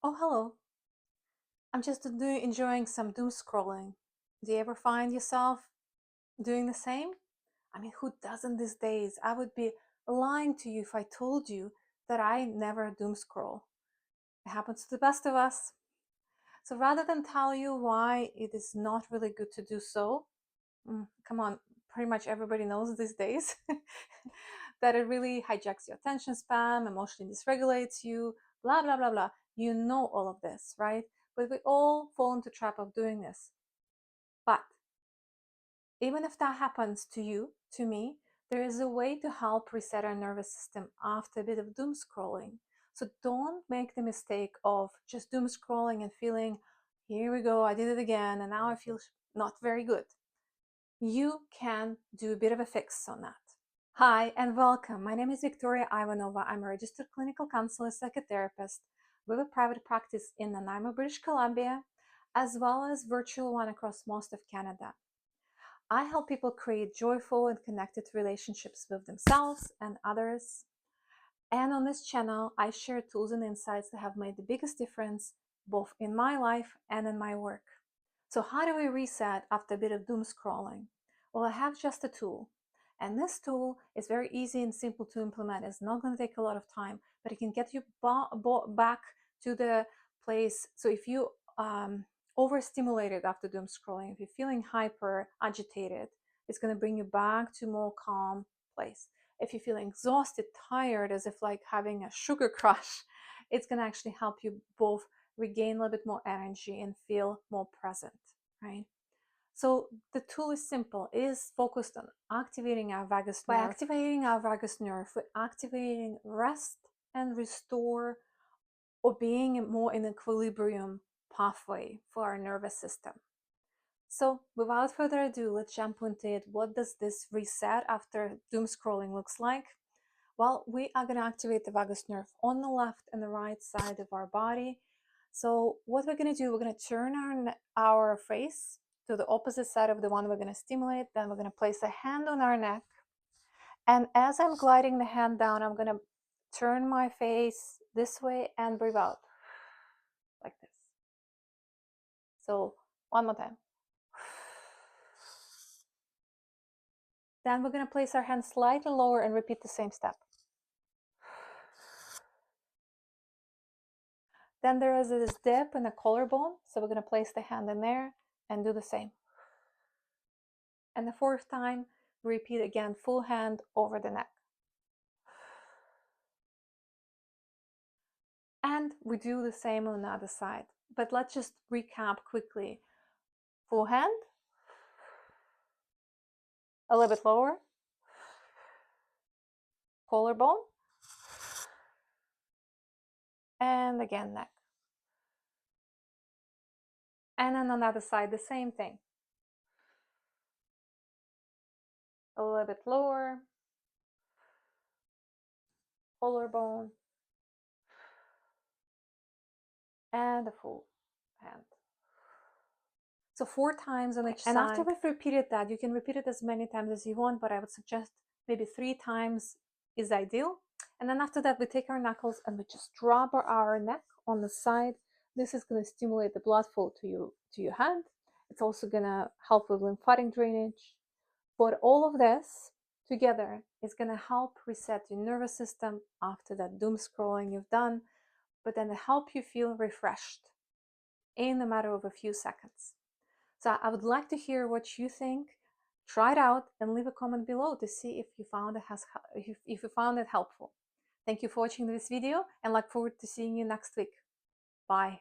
Oh, hello. I'm just enjoying some doom scrolling. Do you ever find yourself doing the same? I mean, who doesn't these days? I would be lying to you if I told you that I never doom scroll. It happens to the best of us. So rather than tell you why it is not really good to do so, come on, pretty much everybody knows these days that it really hijacks your attention span, emotionally dysregulates you, blah, blah, blah, blah. You know all of this, right? But we all fall into the trap of doing this. But even if that happens to you, to me, there is a way to help reset our nervous system after a bit of doom scrolling. So don't make the mistake of just doom scrolling and feeling, here we go, I did it again, and now I feel not very good. You can do a bit of a fix on that. Hi and welcome. My name is Victoria Ivanova. I'm a registered clinical counselor, psychotherapist with a private practice in Nanaimo, British Columbia, as well as virtual one across most of Canada. I help people create joyful and connected relationships with themselves and others. And on this channel, I share tools and insights that have made the biggest difference both in my life and in my work. So how do we reset after a bit of doom scrolling? Well, I have just a tool. And this tool is very easy and simple to implement. It's not going to take a lot of time, but it can get you back to the place. So if you overstimulated after doom scrolling, if you're feeling hyper agitated, it's going to bring you back to a more calm place. If you're feeling exhausted, tired, as if like having a sugar crush, it's going to actually help you both regain a little bit more energy and feel more present, right? So the tool is simple. It is focused on activating our vagus nerve. By activating our vagus nerve, we're activating rest and restore, or being more in equilibrium pathway for our nervous system. So without further ado, let's jump into it. What does this reset after doom scrolling looks like? Well, we are going to activate the vagus nerve on the left and the right side of our body. So what we're going to do, we're going to turn our face to the opposite side of the one we're going to stimulate. Then we're going to place a hand on our neck. And as I'm gliding the hand down, I'm going to turn my face this way and breathe out like this. So one more time. Then we're going to place our hand slightly lower and repeat the same step. Then there is this dip in the collarbone, so we're going to place the hand in there and do the same. And the fourth time, repeat again, full hand over the neck. And we do the same on the other side. But let's just recap quickly. Full hand, a little bit lower, collarbone, and again neck. And on another side, the same thing. A little bit lower, collarbone, and a full hand. So 4 times on each side. And after we've repeated that, you can repeat it as many times as you want, but I would suggest maybe 3 times is ideal. And then after that, we take our knuckles and we just drop our neck on the side. This is going to stimulate the blood flow to your hand. It's also going to help with lymphatic drainage. But all of this together is going to help reset your nervous system after that doom scrolling you've done, but then help you feel refreshed in a matter of a few seconds. So I would like to hear what you think. Try it out and leave a comment below to see if you found it helpful. Thank you for watching this video and look forward to seeing you next week. Bye.